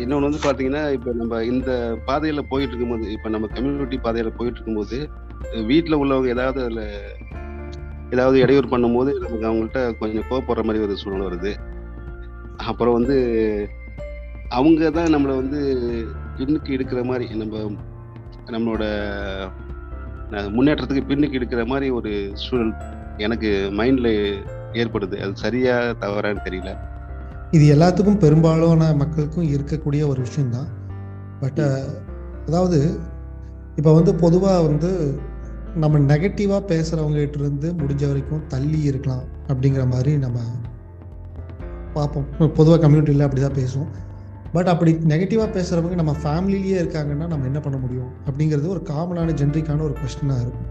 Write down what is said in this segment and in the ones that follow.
இன்னொன்று வந்து பார்த்தீங்கன்னா, இப்போ நம்ம இந்த பாதையில போயிட்டு இருக்கும்போது, இப்போ நம்ம கம்யூனிட்டி பாதையில போயிட்டு இருக்கும்போது, வீட்ல உள்ளவங்க ஏதாவது இடையூறு பண்ணும்போது, நமக்கு அவங்கள்ட்ட கொஞ்சம் கோவப்படுற மாரி ஒரு சூழ்நிலை வருது. அப்புறம் வந்து அவங்க தான் நம்மள வந்து பின்னுக்கு இழுக்கிற மாரி, நம்மளோட முன்னேற்றத்துக்கு பின்னுக்கு இழுக்கிற மாரி ஒரு சூழல் எனக்கு மைண்ட்ல ஏற்படுது. அது சரியா, தவறான்னு தெரியல. இது எல்லாத்துக்கும் பெரும்பாலான மக்களுக்கும் இருக்கக்கூடிய ஒரு விஷயம் தான். பட் அதாவது இப்போ வந்து பொதுவாக வந்து நம்ம நெகட்டிவாக பேசுகிறவங்ககிட்ட இருந்து முடிஞ்ச வரைக்கும் தள்ளி இருக்கலாம் அப்படிங்கிற மாதிரி நம்ம பார்ப்போம். பொதுவாக கம்யூனிட்டியில் அப்படி தான் பேசுவோம். பட் அப்படி நெகட்டிவாக பேசுகிறவங்க நம்ம ஃபேமிலிலேயே இருக்காங்கன்னா நம்ம என்ன பண்ண முடியும் அப்படிங்கிறது ஒரு காமனான ஜென்ரிக்கான ஒரு கொஸ்டினாக இருக்கும்.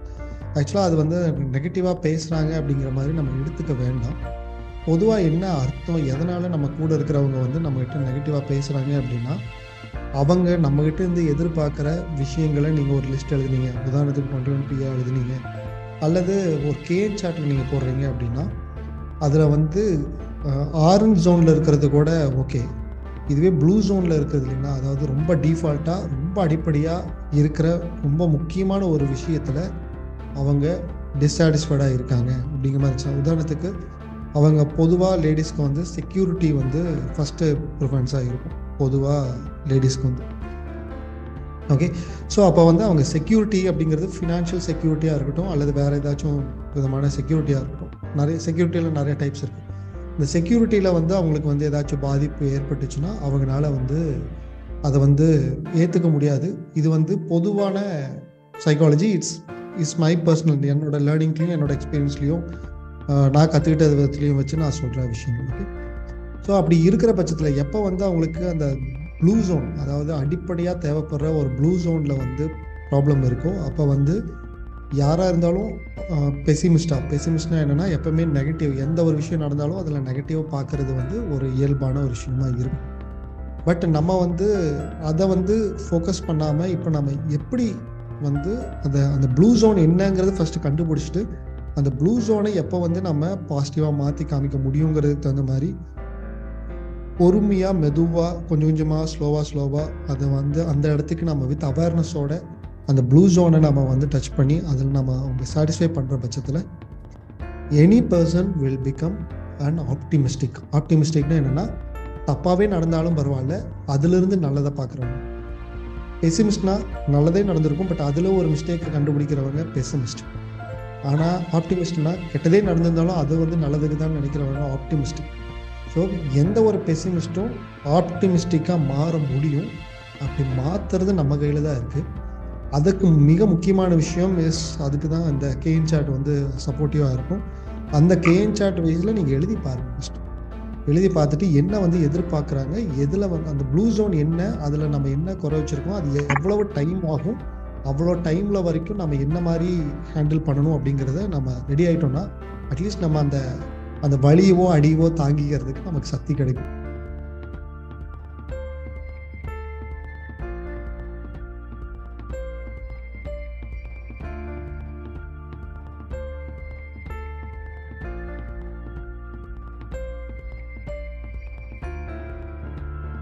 ஆக்சுவலாக அது வந்து நெகட்டிவாக பேசுகிறாங்க அப்படிங்கிற மாதிரி நம்ம எடுத்துக்க வேண்டாம். பொதுவாக என்ன அர்த்தம், எதனால் நம்ம கூட இருக்கிறவங்க வந்து நம்மகிட்ட நெகட்டிவாக பேசுகிறாங்க அப்படின்னா, அவங்க நம்மகிட்ட இருந்து எதிர்பார்க்குற விஷயங்களை நீங்கள் ஒரு லிஸ்ட் எழுதுனீங்க, உதாரணத்துக்கு 21 எழுதுனீங்க, அல்லது ஒரு கேன் சார்ட்டில் நீங்கள் போடுறீங்க அப்படின்னா அதில் வந்து ஆரஞ்ச் ஜோனில் இருக்கிறது கூட ஓகே. இதுவே ப்ளூ ஜோனில் இருக்கிறது இல்லைன்னா, அதாவது ரொம்ப டிஃபால்ட்டாக ரொம்ப அடிப்படையாக இருக்கிற ரொம்ப முக்கியமான ஒரு விஷயத்தில் அவங்க டிஸாட்டிஸ்ஃபைடாக இருக்காங்க அப்படிங்கிற மாதிரி. உதாரணத்துக்கு அவங்க பொதுவாக லேடிஸ்க்கு வந்து செக்யூரிட்டி வந்து ஃபஸ்ட்டு ப்ரிஃபரன்ஸாக இருக்கும் பொதுவாக லேடிஸ்க்கு வந்து. ஓகே, ஸோ அப்போ வந்து அவங்க செக்யூரிட்டி அப்படிங்கிறது ஃபினான்ஷியல் செக்யூரிட்டியாக இருக்கட்டும் அல்லது வேறு ஏதாச்சும் விதமான செக்யூரிட்டியாக இருக்கட்டும். நிறைய செக்யூரிட்டியில் நிறைய டைப்ஸ் இருக்குது. இந்த செக்யூரிட்டியில் வந்து அவங்களுக்கு வந்து ஏதாச்சும் பாதிப்பு ஏற்பட்டுச்சுன்னா அவங்களால வந்து அதை வந்து ஏற்றுக்க முடியாது. இது வந்து பொதுவான சைக்காலஜி. இட்ஸ் மை பர்சனல், என்னோட லேர்னிங்லேயும் என்னோட எக்ஸ்பீரியன்ஸ்லேயும் நான் கற்றுக்கிட்ட விதத்துலேயும் வச்சு நான் சொல்கிற விஷயம். ஓகே, ஸோ அப்படி இருக்கிற பட்சத்தில் எப்போ வந்து அவங்களுக்கு அந்த ப்ளூ ஜோன், அதாவது அடிப்படையாக தேவைப்படுற ஒரு ப்ளூ ஜோனில் வந்து ப்ராப்ளம் இருக்கோ, அப்போ வந்து யாராக இருந்தாலும் பெசிமிஸ்ட்னா என்னென்னா எப்போவுமே நெகட்டிவ், எந்த ஒரு விஷயம் நடந்தாலும் அதில் நெகட்டிவ் பார்க்குறது வந்து ஒரு இயல்பான ஒரு விஷயமா இருக்கும். பட் நம்ம வந்து அதை வந்து ஃபோக்கஸ் பண்ணாமல் இப்போ நம்ம எப்படி வந்து அந்த ப்ளூ ஜோன் என்னங்கிறது ஃபஸ்ட்டு கண்டுபிடிச்சிட்டு அந்த ப்ளூ ஜோனை எப்போ வந்து நம்ம பாசிட்டிவாக மாற்றி காமிக்க முடியுங்கிறதுக்கு தகுந்த மாதிரி பொறுமையாக மெதுவாக கொஞ்சம் கொஞ்சமாக ஸ்லோவாக அதை வந்து அந்த இடத்துக்கு நம்ம வித் அவேர்னஸோட அந்த ப்ளூ ஜோனை நம்ம வந்து டச் பண்ணி அதில் நம்ம அவங்க சாட்டிஸ்ஃபை பண்ணுற பட்சத்தில் any person will become and ஆப்டிமிஸ்டிக்னா என்னென்னா, தப்பாகவே நடந்தாலும் பரவாயில்ல, அதிலிருந்து நல்லதை பார்க்குறவங்க. பெசிமிஸ்ட்னா நல்லதே நடந்திருக்கும், பட் அதில் ஒரு மிஸ்டேக்கை கண்டுபிடிக்கிறவங்க பெசிமிஸ்ட். ஆனால் ஆப்டிமிஸ்ட்னா கெட்டதே நடந்திருந்தாலும் அது வந்து நல்லதுக்கு தான் நினைக்கிறவங்க ஆப்டிமிஸ்டிக். ஸோ எந்த ஒரு பெசிமிஸ்ட்டும் ஆப்டிமிஸ்டிக்காக மாற முடியும். அப்படி மாற்றுறது நம்ம கையில் தான் இருக்குது. அதுக்கு மிக முக்கியமான விஷயம் அதுக்கு தான் அந்த கேஎன் சார்ட் வந்து சப்போர்ட்டிவாக இருக்கும். அந்த கேஎன் சார்ட் வைஸில் நீங்கள் எழுதி பாருங்கள். ஃபஸ்ட்டு எழுதி பார்த்துட்டு என்ன வந்து எதிர்பார்க்குறாங்க, எதில் வந்து அந்த ப்ளூ ஜோன் என்ன, அதில் நம்ம என்ன குறை வச்சுருக்கோம், அது எவ்வளவு டைம் ஆகும், அவ்வளோ டைமில் வரைக்கும் நம்ம என்ன மாதிரி ஹேண்டில் பண்ணணும் அப்படிங்கிறத நம்ம ரெடி ஆகிட்டோம்னா அட்லீஸ்ட் நம்ம அந்த வலியவோ அடியவோ தாங்கிக்கிறதுக்கு நமக்கு சக்தி கிடைக்கும்.